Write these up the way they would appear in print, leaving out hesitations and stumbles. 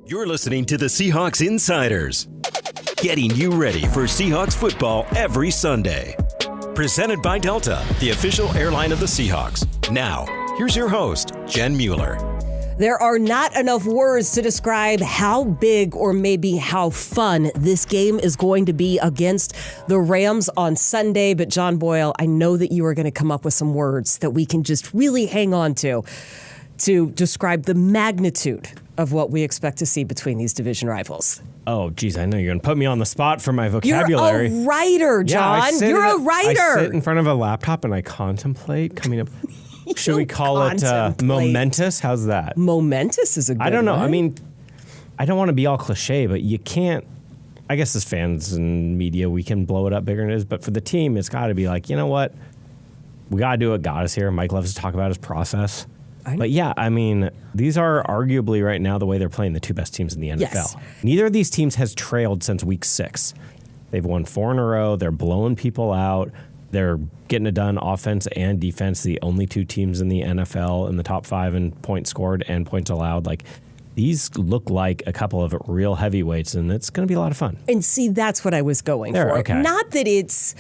You're listening to the Seahawks Insiders, getting you ready for Seahawks football every Sunday. Presented by Delta, the official airline of the Seahawks. Now, here's your host, Jen Mueller. There are not enough words to describe how big or maybe how fun this game is going to be against the Rams on Sunday. But John Boyle, I know that you are going to come up with some words that we can just really hang on to describe the magnitude of what we expect to see between these division rivals. Oh, geez, I know you're going to put me on the spot for my vocabulary. You're a writer, John. You're a writer. I sit in front of a laptop and I contemplate coming up. Should we call it momentous? How's that? Momentous is a good one. I don't know. I mean, I don't want to be all cliche, but you can't. I guess as fans and media, we can blow it up bigger than it is. But for the team, it's got to be like, you know what? We got to do what got us here. Mike loves to talk about his process. But yeah, I mean, these are arguably right now the way they're playing the two best teams in the NFL. Yes. Neither of these teams has trailed since week 6. They've won 4 in a row. They're blowing people out. They're getting it done offense and defense. The only 2 teams in the NFL in the top 5 in points scored and points allowed. Like, these look like a couple of real heavyweights, and it's going to be a lot of fun. And see, that's what I was going for. Okay. Not that it's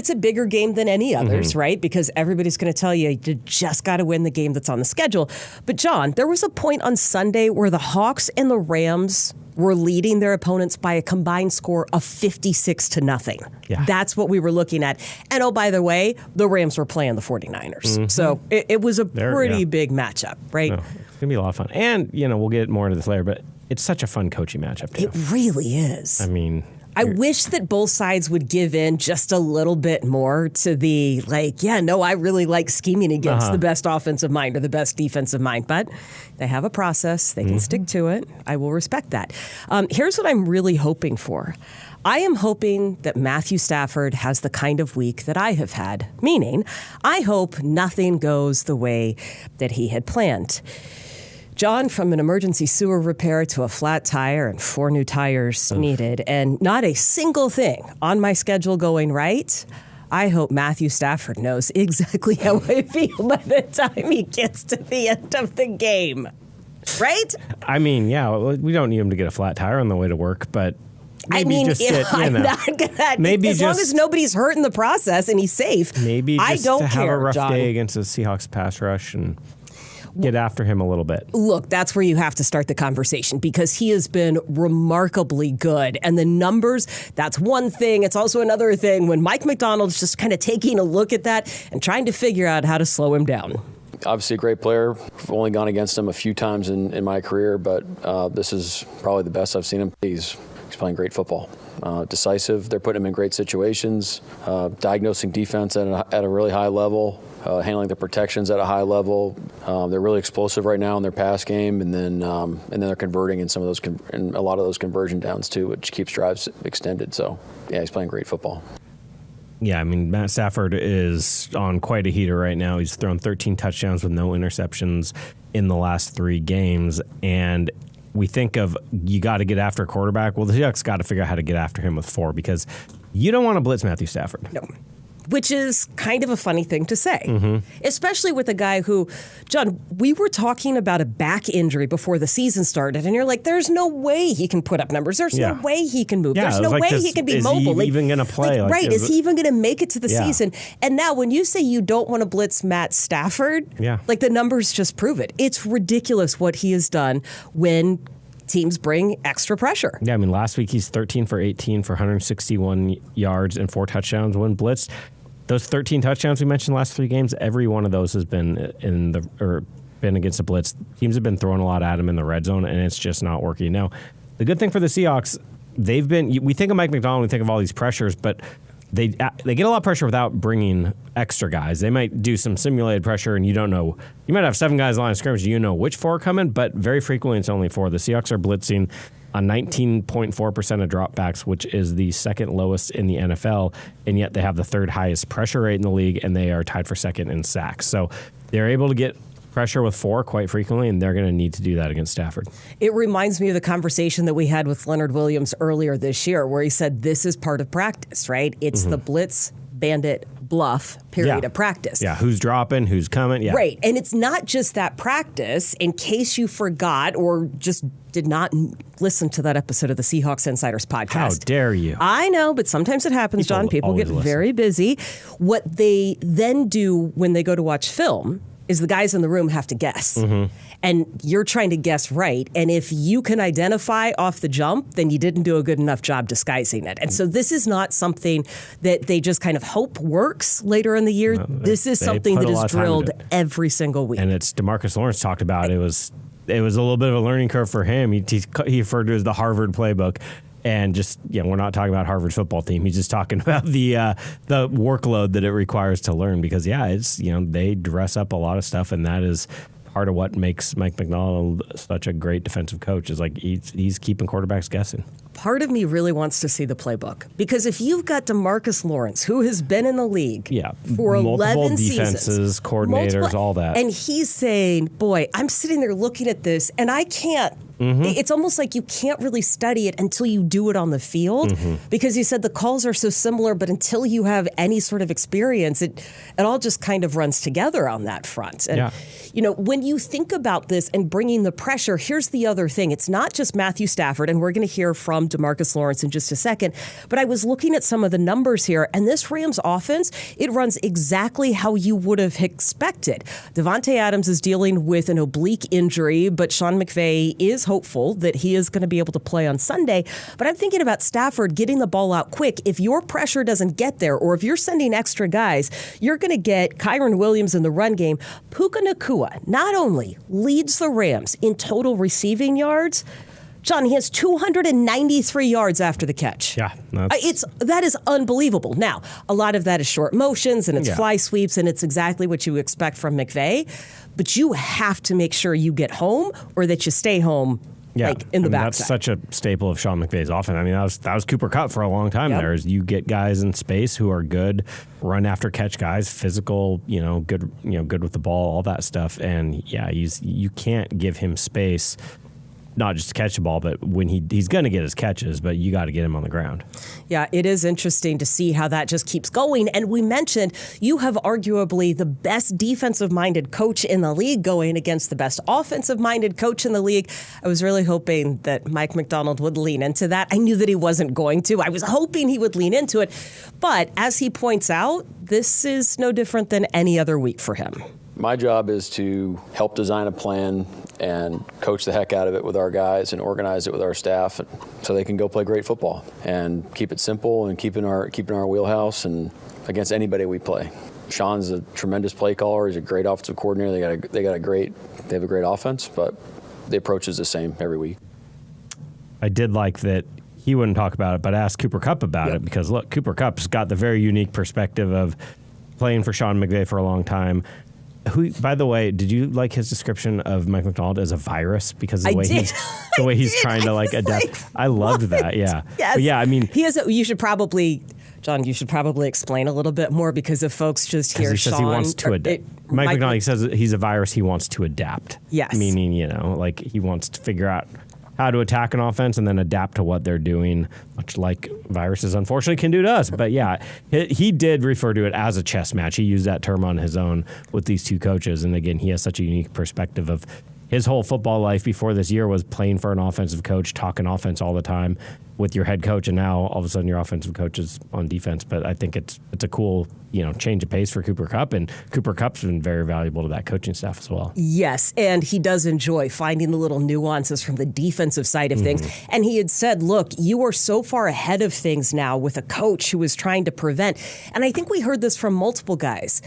a bigger game than any others, right? Because everybody's going to tell you just got to win the game that's on the schedule. But John, there was a point on Sunday where the Hawks and the Rams were leading their opponents by a combined score of 56-0. Yeah. That's what we were looking at. And oh, by the way, the Rams were playing the 49ers. So it was a pretty big matchup, right? No, it's going to be a lot of fun. And, we'll get more into this later, but it's such a fun coaching matchup, too. It really is. I mean, I wish that both sides would give in just a little bit more to the, I really like scheming against the best offensive mind or the best defensive mind. But they have a process. They can stick to it. I will respect that. Here's what I'm really hoping for. I am hoping that Matthew Stafford has the kind of week that I have had, meaning I hope nothing goes the way that he had planned. John, from an emergency sewer repair to a flat tire and 4 new tires needed, and not a single thing on my schedule going right, I hope Matthew Stafford knows exactly how I feel by the time he gets to the end of the game. Right? I mean, yeah, we don't need him to get a flat tire on the way to work, but maybe as long as nobody's hurt in the process and he's safe, maybe just I don't to have care, a rough John. day against the Seahawks pass rush and get after him a little bit. Look, that's where you have to start the conversation because he has been remarkably good. And the numbers, that's one thing. It's also another thing when Mike McDonald's just kind of taking a look at that and trying to figure out how to slow him down. Obviously a great player. I've only gone against him a few times in my career, but this is probably the best I've seen him. He's playing great football. Decisive. They're putting him in great situations, diagnosing defense at a really high level, handling the protections at a high level. They're really explosive right now in their pass game, and then they're converting in some of those in a lot of those conversion downs too, which keeps drives extended. So yeah, he's playing great football. Yeah, I mean, Matt Stafford is on quite a heater right now. He's thrown 13 touchdowns with no interceptions in the last 3 games, and we think of you got to get after a quarterback. Well, the Seahawks got to figure out how to get after him with 4 because you don't want to blitz Matthew Stafford. No. Which is kind of a funny thing to say, especially with a guy who, John, we were talking about a back injury before the season started, and you're like, there's no way he can put up numbers. There's no way he can move. There's no way he can be mobile. Is he even going to play? Is he even going to make it to the season? And now when you say you don't want to blitz Matt Stafford, the numbers just prove it. It's ridiculous what he has done when teams bring extra pressure. Yeah, I mean, last week he's 13 for 18 for 161 yards and 4 touchdowns when blitzed. Those 13 touchdowns we mentioned the last 3 games, every one of those has been been against the blitz. Teams have been throwing a lot at him in the red zone, and it's just not working. Now, the good thing for the Seahawks, we think of Mike McDonald, we think of all these pressures, but they get a lot of pressure without bringing extra guys. They might do some simulated pressure, and you don't know. You might have 7 guys on the line of scrimmage. You know which 4 are coming, but very frequently it's only 4. The Seahawks are blitzing on 19.4% of dropbacks, which is the second lowest in the NFL, and yet they have the 3rd highest pressure rate in the league, and they are tied for 2nd in sacks. So they're able to get pressure with 4 quite frequently, and they're going to need to do that against Stafford. It reminds me of the conversation that we had with Leonard Williams earlier this year, where he said this is part of practice, right? It's the blitz, bandit, bluff period of practice. Yeah, who's dropping, who's coming. Yeah. Right. And it's not just that practice, in case you forgot or just did not listen to that episode of the Seahawks Insiders podcast. How dare you? I know, but sometimes it happens, John. People get very busy. What they then do when they go to watch film is the guys in the room have to guess. Mm-hmm. And you're trying to guess right. And if you can identify off the jump, then you didn't do a good enough job disguising it. And so this is not something that they just kind of hope works later in the year. No, this is something that is drilled every single week. And it's Demarcus Lawrence talked about. It was a little bit of a learning curve for him. He referred to it as the Harvard playbook. And just, we're not talking about Harvard's football team. He's just talking about the workload that it requires to learn because, it's, they dress up a lot of stuff, and that is part of what makes Mike Macdonald such a great defensive coach is like he's keeping quarterbacks guessing. Part of me really wants to see the playbook because if you've got Demarcus Lawrence, who has been in the league for 11 defenses, seasons, coordinators, all that, and he's saying, boy, I'm sitting there looking at this and I can't. Mm-hmm. It's almost like you can't really study it until you do it on the field because he said the calls are so similar, but until you have any sort of experience, it all just kind of runs together on that front. And, when you think about this and bringing the pressure, here's the other thing. It's not just Matthew Stafford, and we're going to hear from Demarcus Lawrence in just a second, but I was looking at some of the numbers here, and this Rams offense, it runs exactly how you would have expected. Devontae Adams is dealing with an oblique injury, but Sean McVay is hopeful that he is going to be able to play on Sunday. But I'm thinking about Stafford getting the ball out quick. If your pressure doesn't get there, or if you're sending extra guys, you're going to get Kyron Williams in the run game. Puka Nacua not only leads the Rams in total receiving yards, John, he has 293 yards after the catch. Yeah. That is unbelievable. Now, a lot of that is short motions and it's fly sweeps, and it's exactly what you expect from McVay. But you have to make sure you get home or that you stay home in the backside. That's such a staple of Sean McVay's offense. I mean, that was Cooper Kupp for a long time there. Is you get guys in space who are good, run after catch guys, physical, good with the ball, all that stuff. And you can't give him space. Not just to catch the ball, but when he's going to get his catches, but you got to get him on the ground. Yeah, it is interesting to see how that just keeps going. And we mentioned you have arguably the best defensive-minded coach in the league going against the best offensive-minded coach in the league. I was really hoping that Mike Macdonald would lean into that. I knew that he wasn't going to. I was hoping he would lean into it. But as he points out, this is no different than any other week for him. My job is to help design a plan and coach the heck out of it with our guys and organize it with our staff so they can go play great football and keep it simple and keep in our wheelhouse and against anybody we play. Sean's a tremendous play caller. He's a great offensive coordinator. They have a great offense, but the approach is the same every week. I did like that he wouldn't talk about it, but asked Cooper Kupp about it because, look, Cooper Kupp's got the very unique perspective of playing for Sean McVay for a long time. Who, by the way, did you like his description of Mike Macdonald as a virus? Because the way he's trying to adapt. I loved that. Yeah. Yes. But I mean, you should probably explain a little bit more because if folks just hear Sean, he wants to adapt. Mike Macdonald says he's a virus. He wants to adapt. Yes. Meaning, he wants to figure out how to attack an offense and then adapt to what they're doing, much like viruses unfortunately can do to us. But he did refer to it as a chess match. He used that term on his own with these two coaches. And again, he has such a unique perspective of his whole football life before this year was playing for an offensive coach, talking offense all the time with your head coach, and now all of a sudden your offensive coach is on defense. But I think it's a cool change of pace for Cooper Kupp, and Cooper Kupp's been very valuable to that coaching staff as well. Yes, and he does enjoy finding the little nuances from the defensive side of things. And he had said, look, you are so far ahead of things now with a coach who is trying to prevent. And I think we heard this from multiple guys.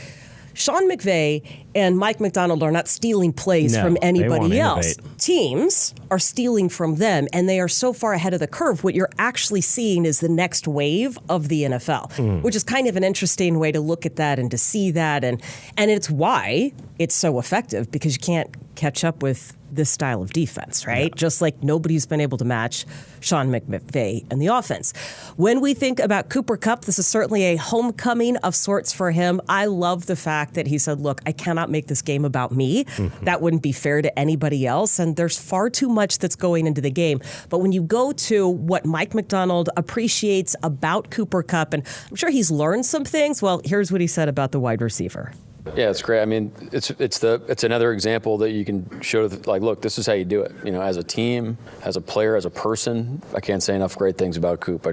Sean McVay and Mike Macdonald are not stealing plays from anybody else. Teams are stealing from them, and they are so far ahead of the curve. What you're actually seeing is the next wave of the NFL, which is kind of an interesting way to look at that and to see that. And it's why it's so effective, because you can't catch up with this style of defense, right? Yeah. Just like nobody's been able to match Sean McVay and the offense. When we think about Cooper Kupp, this is certainly a homecoming of sorts for him. I love the fact that he said, look, I cannot make this game about me. Mm-hmm. That wouldn't be fair to anybody else. And there's far too much that's going into the game. But when you go to what Mike Macdonald appreciates about Cooper Kupp, and I'm sure he's learned some things. Well, here's what he said about the wide receiver. Yeah, it's great. I mean, it's another example that you can show, like, look, this is how you do it. You know, as a team, as a player, as a person. I can't say enough great things about Coop.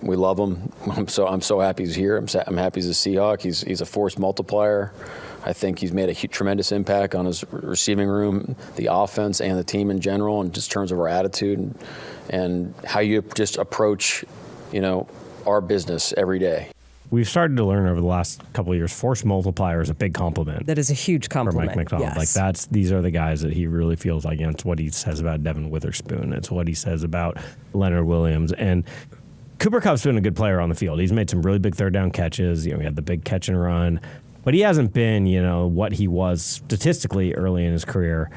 We love him. I'm so happy he's here. I'm happy he's a Seahawk. He's a force multiplier. I think he's made a tremendous impact on his receiving room, the offense, and the team in general, in just terms of our attitude and how you just approach, our business every day. We've started to learn over the last couple of years, force multiplier is a big compliment. That is a huge compliment for Mike Macdonald. Yes. These are the guys that he really feels like. It's what he says about Devin Witherspoon. It's what he says about Leonard Williams. And Cooper Kupp's been a good player on the field. He's made some really big third down catches. We had the big catch and run, but he hasn't been, what he was statistically early in his career.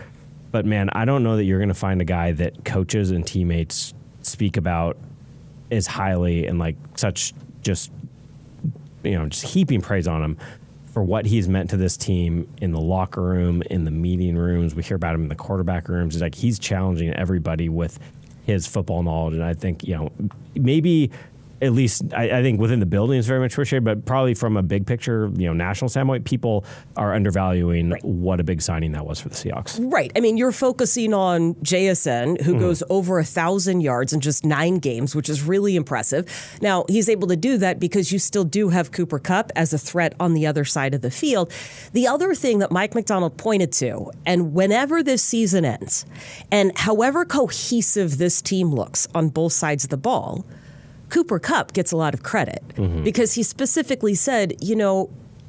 But man, I don't know that you're going to find a guy that coaches and teammates speak about as highly and like such just heaping praise on him for what he's meant to this team in the locker room, in the meeting rooms. We hear about him in the quarterback rooms. He's challenging everybody with his football knowledge. And I think, maybe at least I think within the building is very much appreciated, but probably from a big picture, national standpoint, people are undervaluing what a big signing that was for the Seahawks. Right. I mean, you're focusing on JSN, who goes over 1,000 yards in just 9 games, which is really impressive. Now, he's able to do that because you still do have Cooper Kupp as a threat on the other side of the field. The other thing that Mike Macdonald pointed to, and whenever this season ends, and however cohesive this team looks on both sides of the ball, Cooper Kupp gets a lot of credit because he specifically said,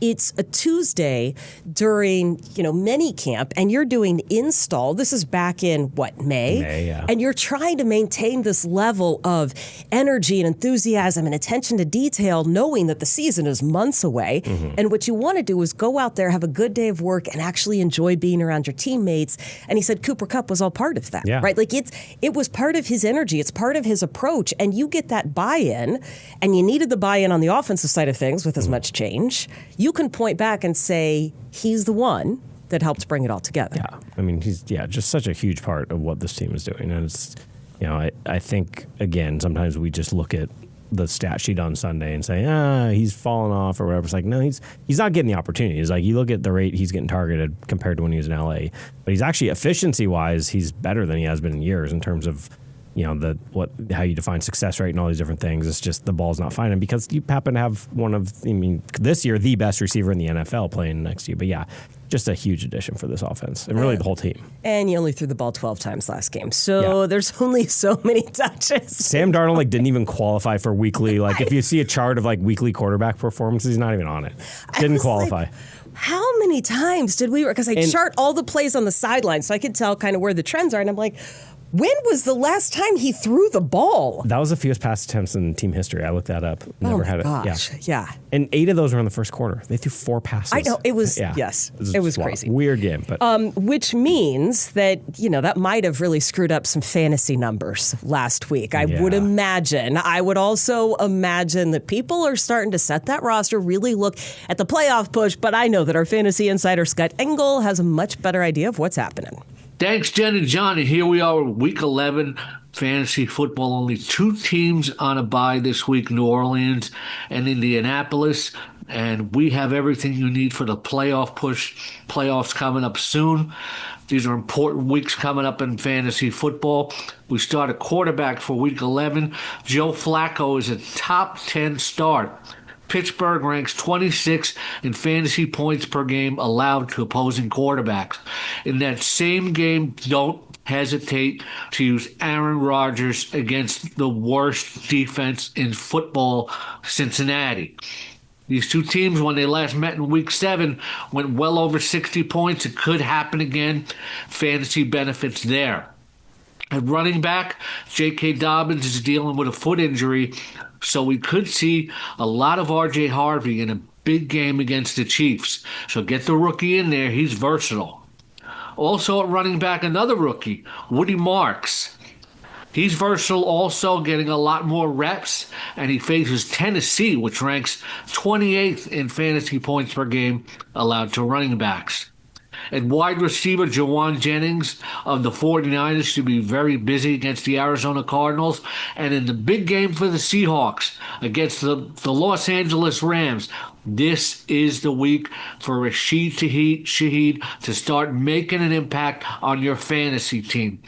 it's a Tuesday during, mini camp, and you're doing install. This is back in, May? Yeah. And you're trying to maintain this level of energy and enthusiasm and attention to detail, knowing that the season is months away. Mm-hmm. And what you want to do is go out there, have a good day of work, and actually enjoy being around your teammates. And he said Cooper Kupp was all part of that, right? Like it was part of his energy. It's part of his approach. And you get that buy-in, and you needed the buy-in on the offensive side of things with as much change. You can point back and say he's the one that helped bring it all together. Yeah, I mean, he's just such a huge part of what this team is doing. And it's, I think, again, sometimes we just look at the stat sheet on Sunday and say, he's fallen off or whatever. It's like, no, he's not getting the opportunities. Like, you look at the rate he's getting targeted compared to when he was in LA, but he's actually efficiency-wise, he's better than he has been in years in terms of how you define success rate and all these different things. It's just the ball's not finding because you happen to have this year, the best receiver in the NFL playing next to you. But yeah, just a huge addition for this offense and really the whole team. And you only threw the ball 12 times last game. So there's only so many touches. Sam Darnold didn't even qualify for weekly. If you see a chart of weekly quarterback performances, he's not even on it. Didn't qualify. How many times did we, because I chart all the plays on the sideline so I could tell kind of where the trends are. And I'm like, when was the last time he threw the ball? That was the fewest pass attempts in team history. I looked that up. Never had it. Gosh, yeah. And 8 of those were in the first quarter. They threw 4 passes. I know. It was, it was crazy. Weird game. But which means that, that might have really screwed up some fantasy numbers last week. I would imagine. I would also imagine that people are starting to set that roster, really look at the playoff push. But I know that our fantasy insider, Scott Engel, has a much better idea of what's happening. Thanks, Jen and John. And here we are, Week 11, fantasy football. Only 2 teams on a bye this week, New Orleans and Indianapolis. And we have everything you need for the playoff push. Playoffs coming up soon. These are important weeks coming up in fantasy football. We start a quarterback for Week 11. Joe Flacco is a top 10 start. Pittsburgh ranks 26 in fantasy points per game allowed to opposing quarterbacks. In that same game, don't hesitate to use Aaron Rodgers against the worst defense in football, Cincinnati. These 2 teams, when they last met in Week 7, went well over 60 points. It could happen again. Fantasy benefits there. At running back, J.K. Dobbins is dealing with a foot injury, so we could see a lot of R.J. Harvey in a big game against the Chiefs. So get the rookie in there. He's versatile. Also at running back, another rookie, Woody Marks. He's versatile, also getting a lot more reps, and he faces Tennessee, which ranks 28th in fantasy points per game allowed to running backs. And wide receiver Jawan Jennings of the 49ers should be very busy against the Arizona Cardinals. And in the big game for the Seahawks against the Los Angeles Rams, this is the week for Rashid Shaheed to start making an impact on your fantasy team.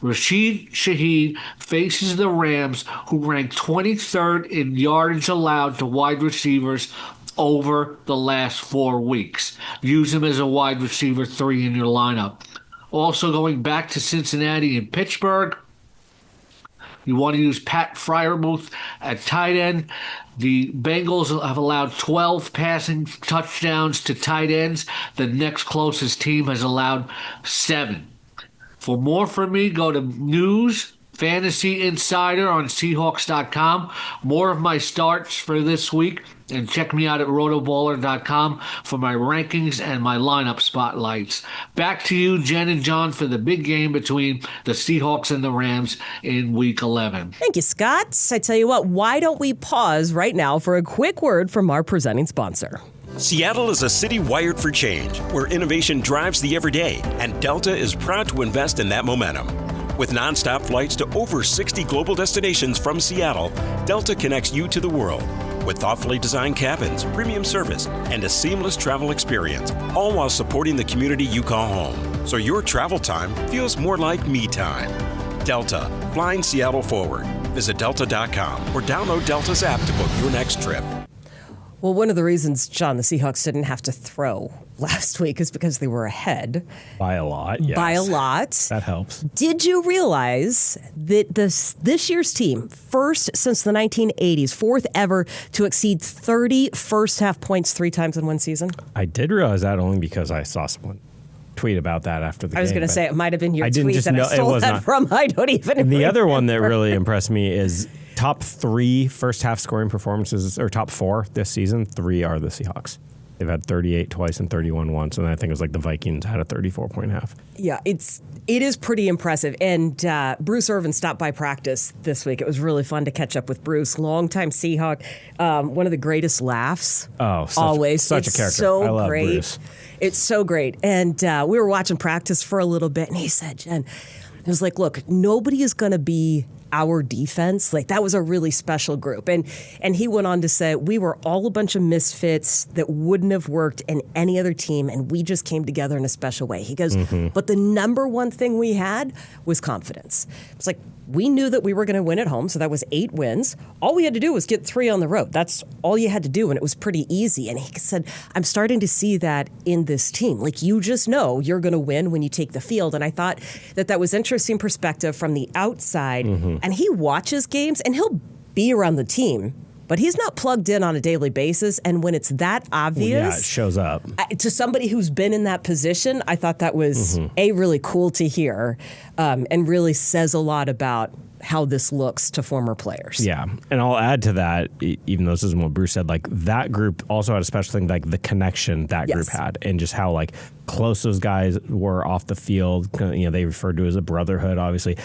Rashid Shaheed faces the Rams, who rank 23rd in yards allowed to wide receivers over the last 4 weeks. Use him as a wide receiver 3 in your lineup. Also going back to Cincinnati and Pittsburgh, you want to use Pat Freiermuth at tight end. The Bengals have allowed 12 passing touchdowns to tight ends. The next closest team has allowed 7. For more from me, go to News Fantasy Insider on Seahawks.com. More of my starts for this week. And check me out at rotoballer.com for my rankings and my lineup spotlights. Back to you, Jen and John, for the big game between the Seahawks and the Rams in Week 11. Thank you, Scott. I tell you what, why don't we pause right now for a quick word from our presenting sponsor. Seattle is a city wired for change, where innovation drives the everyday, and Delta is proud to invest in that momentum. With nonstop flights to over 60 global destinations from Seattle, Delta connects you to the world. With thoughtfully designed cabins, premium service, and a seamless travel experience, all while supporting the community you call home. So your travel time feels more like me time. Delta, flying Seattle forward. Visit delta.com or download Delta's app to book your next trip. Well, one of the reasons, John, the Seahawks didn't have to throw last week is because they were ahead. By a lot, yes. By a lot. That helps. Did you realize that this year's team, first since the 1980s, fourth ever to exceed 30 first-half points 3 times in one season? I did realize that only because I saw someone tweet about that after the game. I was going to say, it might have been your tweet that I stole that from. I don't even And the remember. other one that really impressed me is top 3 first-half scoring performances, or top 4 this season, 3 are the Seahawks. They've had 38 twice and 31 once, and I think it was like the Vikings had a 34-point half. Yeah, it is pretty impressive. And Bruce Irvin stopped by practice this week. It was really fun to catch up with Bruce, longtime Seahawk. One of the greatest laughs. Oh, always. Such it's a character. So I love great. Bruce. It's so great. And we were watching practice for a little bit, and he said, Jen, it was like, look, nobody is going to be our defense. Like, that was a really special group. And he went on to say, we were all a bunch of misfits that wouldn't have worked in any other team, and we just came together in a special way. He goes, but the number one thing we had was confidence. It's like, we knew that we were going to win at home, so that was 8 wins. All we had to do was get 3 on the road. That's all you had to do, and it was pretty easy. And he said, I'm starting to see that in this team. Like, you just know you're going to win when you take the field. And I thought that was interesting perspective from the outside. And he watches games, and he'll be around the team, but he's not plugged in on a daily basis. And when it's that obvious, yeah, it shows up. To somebody who's been in that position, I thought that was really cool to hear, and really says a lot about how this looks to former players. Yeah, and I'll add to that, even though this isn't what Bruce said, like that group also had a special thing, like the connection that group had, and just how like close those guys were off the field. You know, they referred to it as a brotherhood, obviously.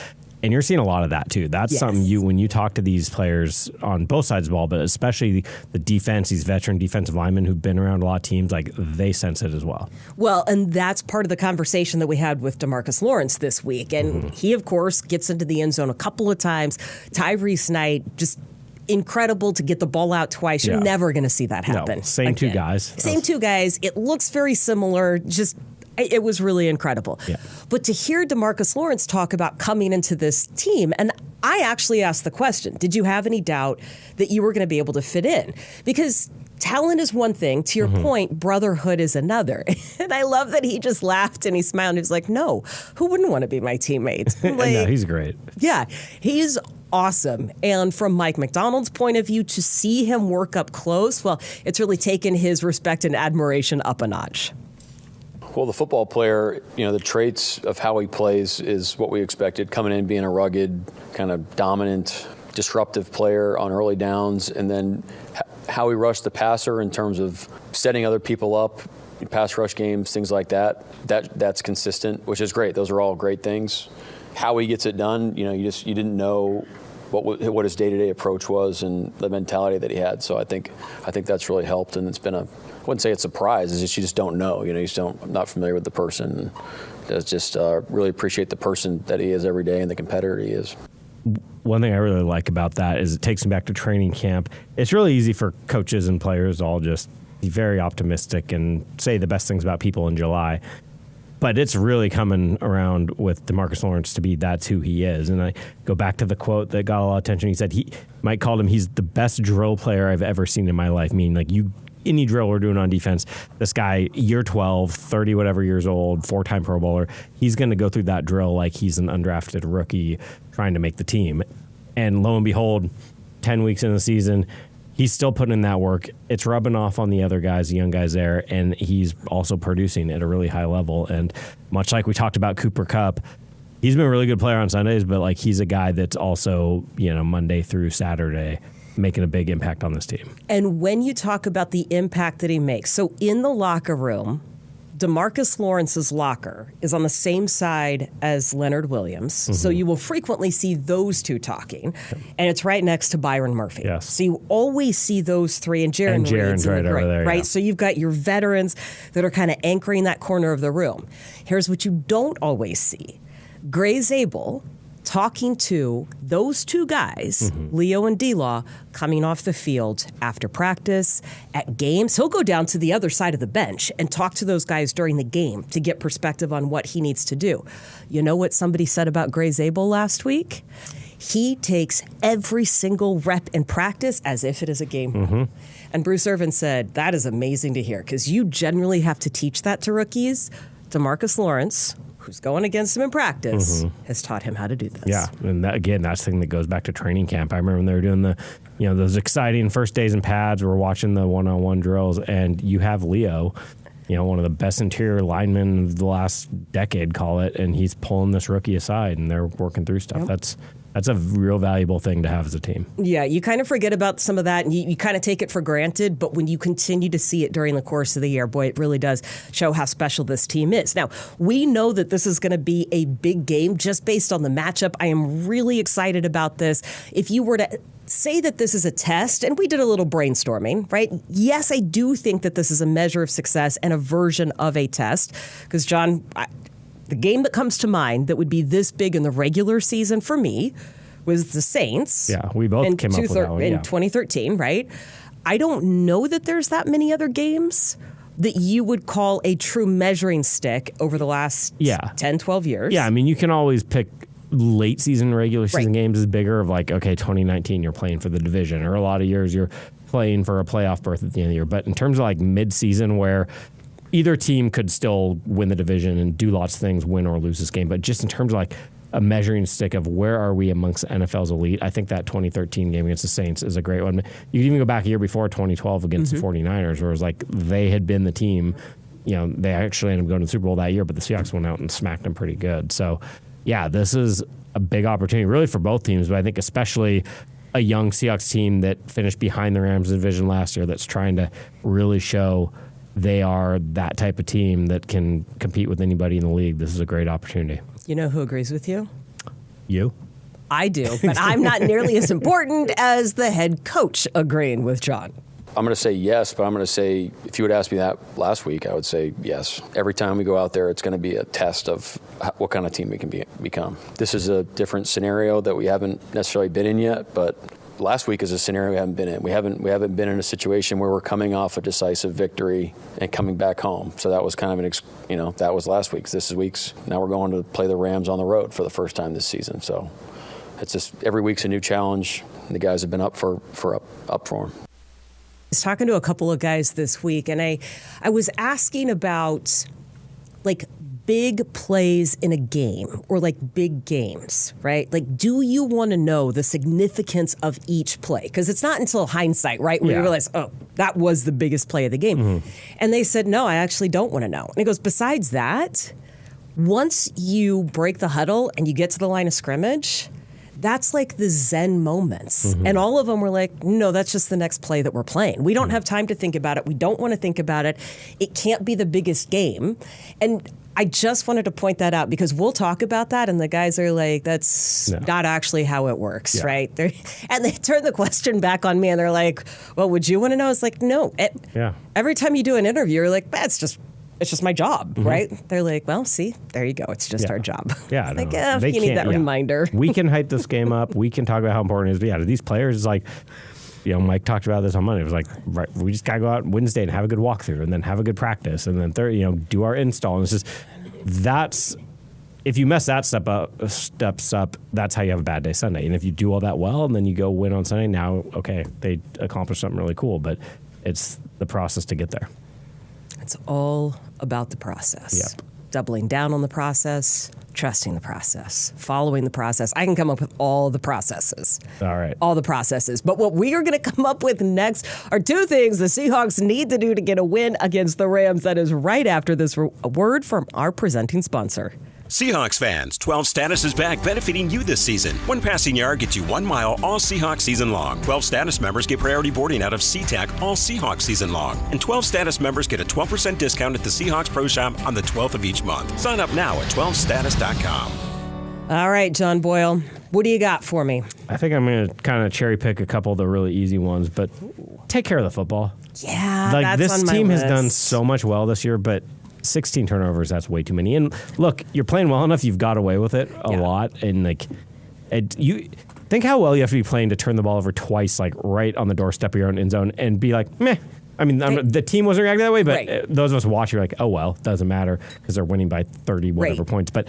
And you're seeing a lot of that, too. That's something when you talk to these players on both sides of the ball, but especially the defense, these veteran defensive linemen who've been around a lot of teams, like they sense it as well. Well, and that's part of the conversation that we had with Demarcus Lawrence this week. And he, of course, gets into the end zone a couple of times. Tyrese Knight, just incredible to get the ball out twice. You're never going to see that happen. No, same again. 2 guys. Same 2 guys. It looks very similar, just... It was really incredible. Yeah. But to hear Demarcus Lawrence talk about coming into this team, and I actually asked the question, did you have any doubt that you were going to be able to fit in? Because talent is one thing. To your point, brotherhood is another. And I love that he just laughed and he smiled. He was like, no, who wouldn't want to be my teammate? Like, no, he's great. Yeah, he's awesome. And from Mike McDonald's point of view, to see him work up close, well, it's really taken his respect and admiration up a notch. Well, the football player, you know, the traits of how he plays is what we expected, coming in being a rugged, kind of dominant disruptive player on early downs, and then how he rushed the passer in terms of setting other people up, pass rush games, things like that. That's consistent, which is great. Those are all great things. How he gets it done, you didn't know what his day-to-day approach was and the mentality that he had. So I think that's really helped, and it's been I wouldn't say it's a surprise. It's just you just don't know. I'm not familiar with the person. And just really appreciate the person that he is every day and the competitor he is. One thing I really like about that is it takes me back to training camp. It's really easy for coaches and players to all just be very optimistic and say the best things about people in July. But it's really coming around with Demarcus Lawrence to be that's who he is. And I go back to the quote that got a lot of attention. He said Mike called him, he's the best drill player I've ever seen in my life, meaning like any drill we're doing on defense, this guy, year 12, 30 whatever years old, 4-time Pro Bowler, he's going to go through that drill like he's an undrafted rookie trying to make the team. And lo and behold, 10 weeks in the season, he's still putting in that work. It's rubbing off on the other guys, the young guys there, and he's also producing at a really high level. And much like we talked about Cooper Kupp, he's been a really good player on Sundays, but like he's a guy that's also, Monday through Saturday making a big impact on this team. And when you talk about the impact that he makes, so in the locker room, Demarcus Lawrence's locker is on the same side as Leonard Williams, so you will frequently see those two talking, and it's right next to Byron Murphy. Yes. So you always see those three, and Jaron's right over there, right? Yeah. So you've got your veterans that are kind of anchoring that corner of the room. Here's what you don't always see. Gray Zabel talking to those two guys, Leo and D-Law, coming off the field after practice, at games. He'll go down to the other side of the bench and talk to those guys during the game to get perspective on what he needs to do. You know what somebody said about Gray Zabel last week? He takes every single rep in practice as if it is a game. And Bruce Irvin said, that is amazing to hear, because you generally have to teach that to rookies. Demarcus Lawrence, who's going against him in practice, has taught him how to do this. Yeah, and that's the thing that goes back to training camp. I remember when they were doing those exciting first days in pads, we're watching the one-on-one drills, and you have Leo, one of the best interior linemen of the last decade, call it, and he's pulling this rookie aside, and they're working through stuff. Yep. That's a real valuable thing to have as a team. Yeah, you kind of forget about some of that, and you kind of take it for granted, but when you continue to see it during the course of the year, boy, it really does show how special this team is. Now, we know that this is going to be a big game just based on the matchup. I am really excited about this. If you were to say that this is a test, and we did a little brainstorming, right? Yes, I do think that this is a measure of success and a version of a test, because, John, the game that comes to mind that would be this big in the regular season for me was the Saints. Yeah, we both came up with that one. In 2013, right? I don't know that there's that many other games that you would call a true measuring stick over the last 10, 12 years. Yeah, I mean, you can always pick late season, regular season games as bigger of like, okay, 2019, you're playing for the division, or a lot of years you're playing for a playoff berth at the end of the year. But in terms of like mid-season where either team could still win the division and do lots of things, win or lose this game. But just in terms of like a measuring stick of where are we amongst NFL's elite, I think that 2013 game against the Saints is a great one. You can even go back a year before, 2012 against the 49ers, where it was like they had been the team. They actually ended up going to the Super Bowl that year, but the Seahawks went out and smacked them pretty good. So, yeah, this is a big opportunity really for both teams, but I think especially a young Seahawks team that finished behind the Rams division last year that's trying to really show they are that type of team that can compete with anybody in the league. This is a great opportunity. You know who agrees with you? You? I do, but I'm not nearly as important as the head coach agreeing with John. I'm going to say yes, but I'm going to say, if you would ask me that last week, I would say yes. Every time we go out there, it's going to be a test of what kind of team we can become. This is a different scenario that we haven't necessarily been in yet, but last week is a scenario we haven't been in. We haven't been in a situation where we're coming off a decisive victory and coming back home. So that was kind of that was last week's. This is week's. Now we're going to play the Rams on the road for the first time this season. So it's just every week's a new challenge. The guys have been up for them. I was talking to a couple of guys this week, and I was asking about like big plays in a game or like big games, right? Like, do you want to know the significance of each play? Because it's not until hindsight, right, where you realize, oh, that was the biggest play of the game. And they said, no, I actually don't want to know. And he goes, besides that, once you break the huddle and you get to the line of scrimmage, that's like the Zen moments. And all of them were like, no, that's just the next play that we're playing. We don't have time to think about it. We don't want to think about it. It can't be the biggest game. And I just wanted to point that out because we'll talk about that, and the guys are like, that's not actually how it works, right? And they turn the question back on me, and they're like, well, would you want to know? It's like, no. Every time you do an interview, you're like, it's just my job, right? They're like, well, see, there you go. It's just our job. Yeah, like, you need that reminder. We can hype this game up. We can talk about how important it is. But to these players, it's like, Mike talked about this on Monday. It was like, right, we just got to go out Wednesday and have a good walkthrough and then have a good practice and then do our install. And it's just, if you mess that steps up, that's how you have a bad day Sunday. And if you do all that well and then you go win on Sunday, now, okay, they accomplished something really cool, but it's the process to get there. It's all about the process. Yep. Doubling down on the process, trusting the process, following the process. I can come up with all the processes. All right. All the processes. But what we are going to come up with next are two things the Seahawks need to do to get a win against the Rams. That is right after this word from our presenting sponsor. Seahawks fans, 12 Status is back benefiting you this season. One passing yard gets you 1 mile all Seahawks season long. 12 Status members get priority boarding out of SeaTac all Seahawks season long. And 12 Status members get a 12% discount at the Seahawks Pro Shop on the 12th of each month. Sign up now at 12status.com. All right, John Boyle, what do you got for me? I think I'm going to kind of cherry pick a couple of the really easy ones, but take care of the football. Yeah, that's this on my team list. has done so much well this year, but 16 turnovers, that's way too many. And look, you're playing well enough, you've got away with it a lot. And you think how well you have to be playing to turn the ball over twice, like right on the doorstep of your own end zone and be like, meh. I mean, the team wasn't reacting that way, but those of us watching are like, oh, well, doesn't matter because they're winning by 30 whatever points. But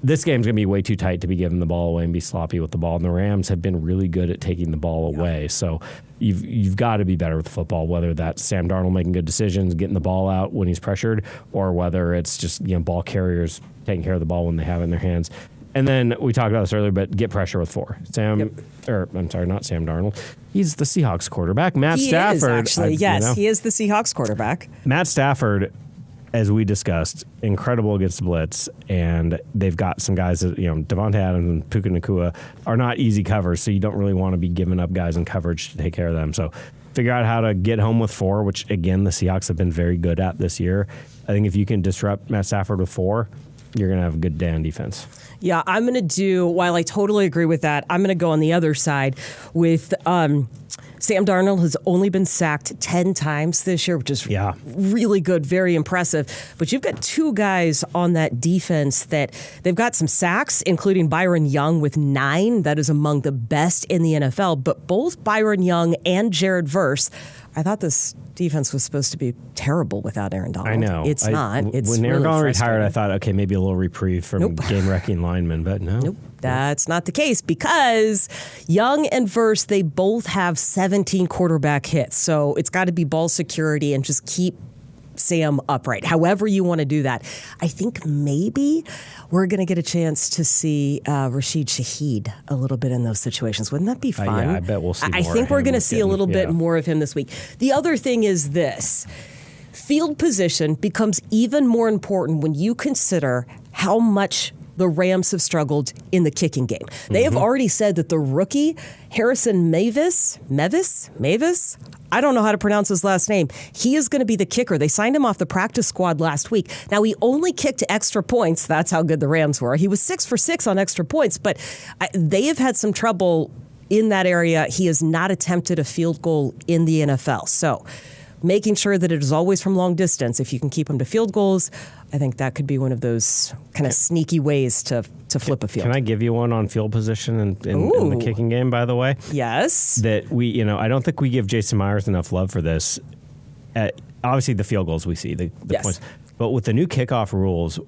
this game's going to be way too tight to be giving the ball away and be sloppy with the ball. And the Rams have been really good at taking the ball away. So you've got to be better with the football, whether that's Sam Darnold making good decisions, getting the ball out when he's pressured, or whether it's just ball carriers taking care of the ball when they have it in their hands. And then we talked about this earlier, but get pressure with 4. Not Sam Darnold. He's the Seahawks quarterback. Matt Stafford. He is, actually. He is the Seahawks quarterback. Matt Stafford, as we discussed, incredible against the blitz, and they've got some guys that, Devontae Adams and Puka Nacua are not easy covers, so you don't really want to be giving up guys in coverage to take care of them. So figure out how to get home with 4, which, again, the Seahawks have been very good at this year. I think if you can disrupt Matt Stafford with 4, you're going to have a good day on defense. Yeah, I'm going to do, while I totally agree with that, I'm going to go on the other side with Sam Darnold has only been sacked 10 times this year, which is really good, very impressive. But you've got 2 guys on that defense that they've got some sacks, including Byron Young with 9. That is among the best in the NFL. But both Byron Young and Jared Verse, I thought this defense was supposed to be terrible without Aaron Donald. I know. It's not. It's when Aaron really Donald retired, I thought, okay, maybe a little reprieve from game-wrecking linemen, but no. Nope. That's not the case because Young and Verse, they both have 17 quarterback hits. So it's got to be ball security and just keep Sam upright, however you want to do that. I think maybe we're going to get a chance to see Rashid Shaheed a little bit in those situations. Wouldn't that be fun? I bet we'll see more. I think we're going to see a little bit more of him this week. The other thing is this. Field position becomes even more important when you consider how much the Rams have struggled in the kicking game. They have already said that the rookie, Harrison Mavis, I don't know how to pronounce his last name. He is going to be the kicker. They signed him off the practice squad last week. Now, he only kicked extra points. That's how good the Rams were. He was 6 for 6 on extra points, but they have had some trouble in that area. He has not attempted a field goal in the NFL. So making sure that it is always from long distance. If you can keep him to field goals, I think that could be one of those kind of sneaky ways to flip a field. Can I give you one on field position in the kicking game, by the way? Yes. That we, I don't think we give Jason Myers enough love for this. Obviously, the field goals we see, the points. But with the new kickoff rules,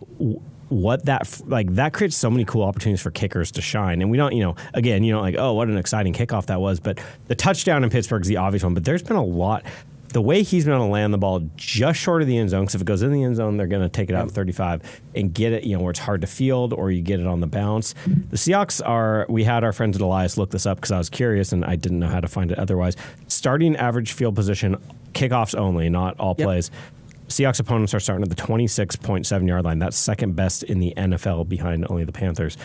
that creates so many cool opportunities for kickers to shine. And we don't, again, you don't like, oh, what an exciting kickoff that was. But the touchdown in Pittsburgh is the obvious one. But there's been a lot. The way he's been able to land the ball just short of the end zone, because if it goes in the end zone, they're going to take it out at 35 and get it, where it's hard to field or you get it on the bounce. The Seahawks we had our friends at Elias look this up because I was curious and I didn't know how to find it otherwise. Starting average field position, kickoffs only, not all plays. Seahawks opponents are starting at the 26.7 yard line. That's second best in the NFL behind only the Panthers.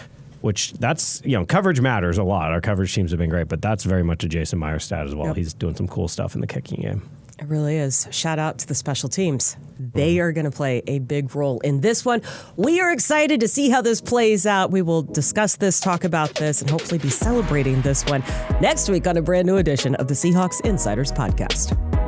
which that's, coverage matters a lot. Our coverage teams have been great, but that's very much a Jason Meyer stat as well. Yep. He's doing some cool stuff in the kicking game. It really is. Shout out to the special teams. They are going to play a big role in this one. We are excited to see how this plays out. We will discuss this, talk about this, and hopefully be celebrating this one next week on a brand new edition of the Seahawks Insiders Podcast.